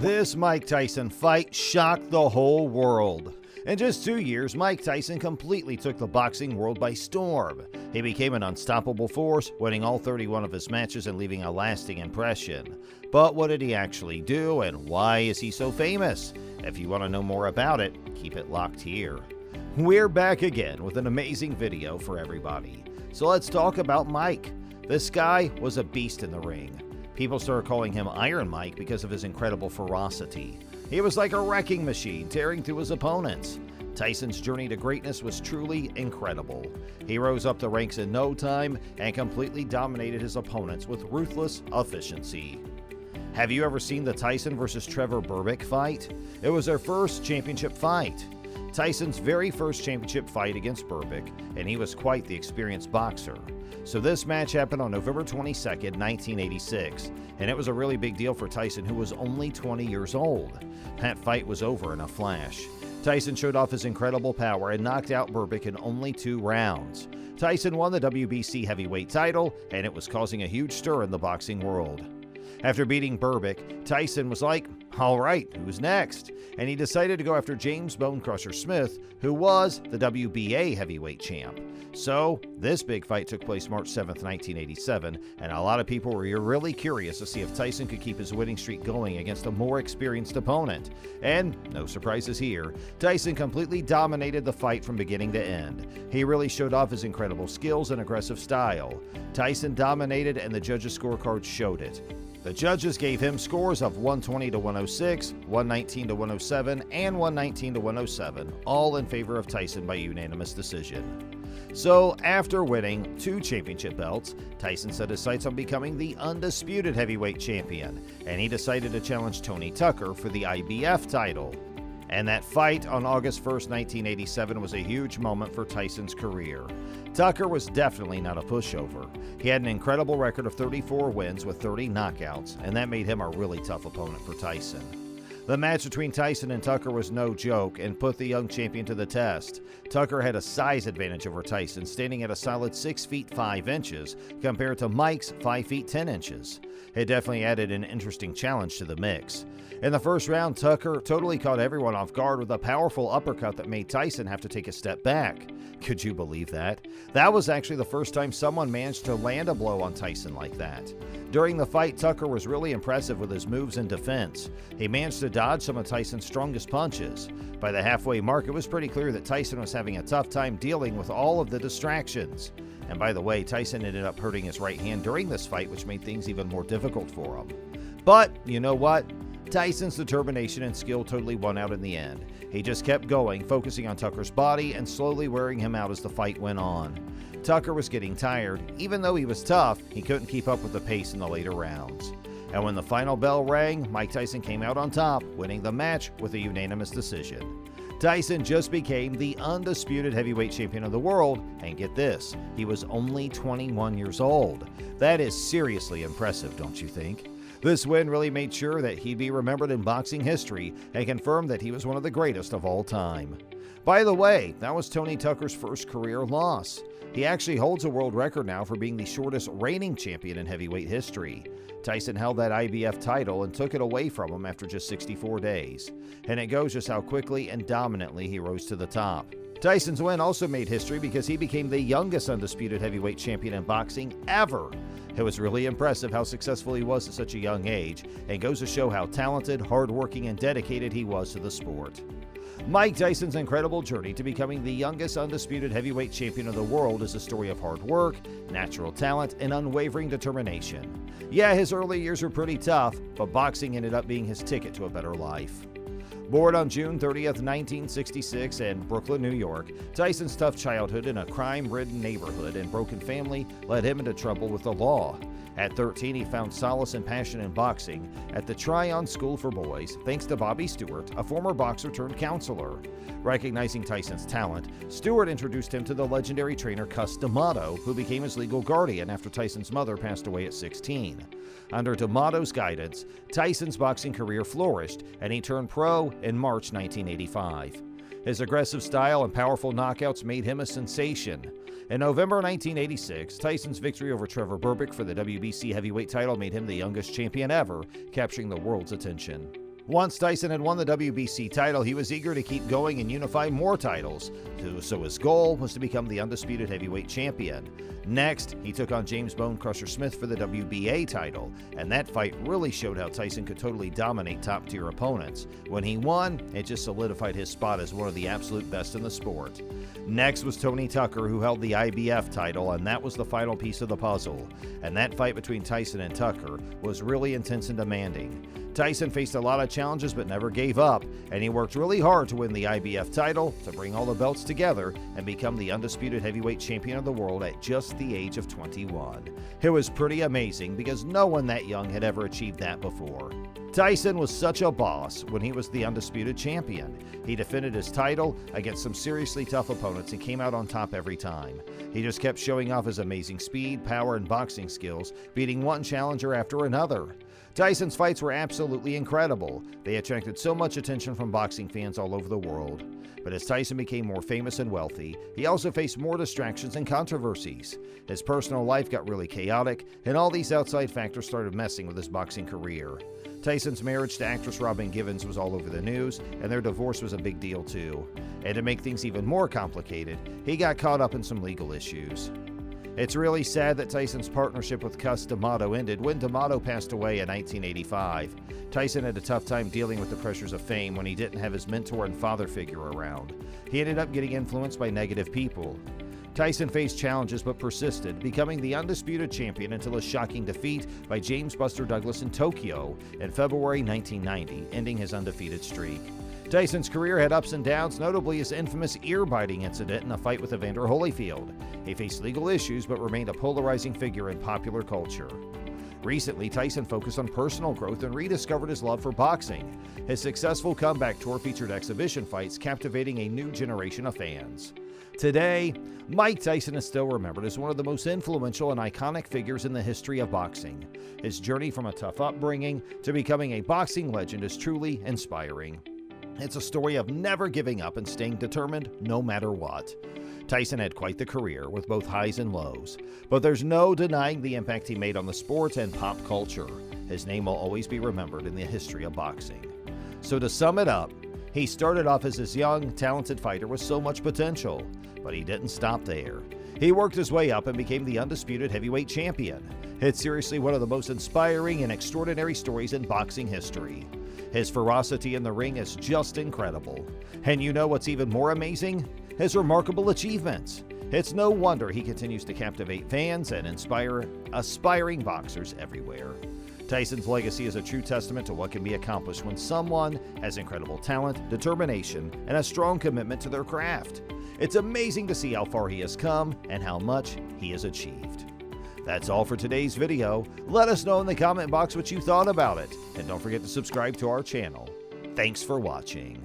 This Mike Tyson fight shocked the whole world. In just 2 years, Mike Tyson completely took the boxing world by storm. He became an unstoppable force, winning all 31 of his matches and leaving a lasting impression. But what did he actually do, and why is he so famous? If you want to know more about it, keep it locked here. We're back again with an amazing video for everybody. So let's talk about Mike. This guy was a beast in the ring. People started calling him Iron Mike because of his incredible ferocity. He was like a wrecking machine, tearing through his opponents. Tyson's journey to greatness was truly incredible. He rose up the ranks in no time and completely dominated his opponents with ruthless efficiency. Have you ever seen the Tyson versus Trevor Berbick fight? It was their first championship fight. Tyson's very first championship fight against Berbick, and he was quite the experienced boxer. So this match happened on November 22nd, 1986, and it was a really big deal for Tyson, who was only 20 years old. That fight was over in a flash. Tyson showed off his incredible power and knocked out Berbick in only 2 rounds. Tyson won the WBC heavyweight title, and it was causing a huge stir in the boxing world. After beating Berbick, Tyson was like, all right, who's next? And he decided to go after James Bone Crusher Smith, who was the WBA heavyweight champ. So this big fight took place March 7th, 1987, and a lot of people were really curious to see if Tyson could keep his winning streak going against a more experienced opponent. And no surprises here, Tyson completely dominated the fight from beginning to end. He really showed off his incredible skills and aggressive style. Tyson dominated, and the judges' scorecards showed it. The judges gave him scores of 120 to 106, 119 to 107, and 119 to 107, all in favor of Tyson by unanimous decision. So, after winning 2 championship belts, Tyson set his sights on becoming the undisputed heavyweight champion, and he decided to challenge Tony Tucker for the IBF title. And that fight on August 1st, 1987 was a huge moment for Tyson's career. Tucker was definitely not a pushover. He had an incredible record of 34 wins with 30 knockouts, and that made him a really tough opponent for Tyson. The match between Tyson and Tucker was no joke and put the young champion to the test. Tucker had a size advantage over Tyson, standing at a solid 6 feet 5 inches compared to Mike's 5 feet 10 inches. It definitely added an interesting challenge to the mix. In the first round, Tucker totally caught everyone off guard with a powerful uppercut that made Tyson have to take a step back. Could you believe that? That was actually the first time someone managed to land a blow on Tyson like that. During the fight, Tucker was really impressive with his moves and defense. He managed to dodge some of Tyson's strongest punches. By the halfway mark, it was pretty clear that Tyson was having a tough time dealing with all of the distractions. And by the way, Tyson ended up hurting his right hand during this fight, which made things even more difficult for him. But you know what? Tyson's determination and skill totally won out in the end. He just kept going, focusing on Tucker's body and slowly wearing him out as the fight went on. Tucker was getting tired. Even though he was tough, he couldn't keep up with the pace in the later rounds. And when the final bell rang, Mike Tyson came out on top, winning the match with a unanimous decision. Tyson just became the undisputed heavyweight champion of the world, and get this, he was only 21 years old. That is seriously impressive, don't you think? This win really made sure that he'd be remembered in boxing history and confirmed that he was one of the greatest of all time. By the way, that was Tony Tucker's first career loss. He actually holds a world record now for being the shortest reigning champion in heavyweight history. Tyson held that IBF title and took it away from him after just 64 days. And it goes just how quickly and dominantly he rose to the top. Tyson's win also made history because he became the youngest undisputed heavyweight champion in boxing ever. It was really impressive how successful he was at such a young age, and goes to show how talented, hardworking, and dedicated he was to the sport. Mike Tyson's incredible journey to becoming the youngest undisputed heavyweight champion of the world is a story of hard work, natural talent, and unwavering determination. Yeah, his early years were pretty tough, but boxing ended up being his ticket to a better life. Born on June 30th, 1966 in Brooklyn, New York, Tyson's tough childhood in a crime-ridden neighborhood and broken family led him into trouble with the law. At 13, he found solace and passion in boxing at the Tryon School for Boys, thanks to Bobby Stewart, a former boxer turned counselor. Recognizing Tyson's talent, Stewart introduced him to the legendary trainer Cus D'Amato, who became his legal guardian after Tyson's mother passed away at 16. Under D'Amato's guidance, Tyson's boxing career flourished, and he turned pro in March 1985. His aggressive style and powerful knockouts made him a sensation. In November 1986, Tyson's victory over Trevor Berbick for the WBC heavyweight title made him the youngest champion ever, capturing the world's attention. Once Tyson had won the WBC title, he was eager to keep going and unify more titles, so his goal was to become the undisputed heavyweight champion. Next, he took on James Bone Crusher Smith for the WBA title, and that fight really showed how Tyson could totally dominate top-tier opponents. When he won, it just solidified his spot as one of the absolute best in the sport. Next was Tony Tucker, who held the IBF title, and that was the final piece of the puzzle. And that fight between Tyson and Tucker was really intense and demanding. Tyson faced a lot of challenges but never gave up, and he worked really hard to win the IBF title, to bring all the belts together, and become the undisputed heavyweight champion of the world at just the age of 21. It was pretty amazing because no one that young had ever achieved that before. Tyson was such a boss when he was the undisputed champion. He defended his title against some seriously tough opponents and came out on top every time. He just kept showing off his amazing speed, power, and boxing skills, beating one challenger after another. Tyson's fights were absolutely incredible. They attracted so much attention from boxing fans all over the world. But as Tyson became more famous and wealthy, he also faced more distractions and controversies. His personal life got really chaotic, and all these outside factors started messing with his boxing career. Tyson's marriage to actress Robin Givens was all over the news, and their divorce was a big deal too. And to make things even more complicated, he got caught up in some legal issues. It's really sad that Tyson's partnership with Cus D'Amato ended when D'Amato passed away in 1985. Tyson had a tough time dealing with the pressures of fame when he didn't have his mentor and father figure around. He ended up getting influenced by negative people. Tyson faced challenges but persisted, becoming the undisputed champion until a shocking defeat by James Buster Douglas in Tokyo in February 1990, ending his undefeated streak. Tyson's career had ups and downs, notably his infamous ear-biting incident in a fight with Evander Holyfield. He faced legal issues but remained a polarizing figure in popular culture. Recently, Tyson focused on personal growth and rediscovered his love for boxing. His successful comeback tour featured exhibition fights, captivating a new generation of fans. Today, Mike Tyson is still remembered as one of the most influential and iconic figures in the history of boxing. His journey from a tough upbringing to becoming a boxing legend is truly inspiring. It's a story of never giving up and staying determined no matter what. Tyson had quite the career with both highs and lows, but there's no denying the impact he made on the sport and pop culture. His name will always be remembered in the history of boxing. So to sum it up, he started off as this young, talented fighter with so much potential, but he didn't stop there. He worked his way up and became the undisputed heavyweight champion. It's seriously one of the most inspiring and extraordinary stories in boxing history. His ferocity in the ring is just incredible. And you know what's even more amazing? His remarkable achievements. It's no wonder he continues to captivate fans and inspire aspiring boxers everywhere. Tyson's legacy is a true testament to what can be accomplished when someone has incredible talent, determination, and a strong commitment to their craft. It's amazing to see how far he has come and how much he has achieved. That's all for today's video. Let us know in the comment box what you thought about it. And don't forget to subscribe to our channel. Thanks for watching.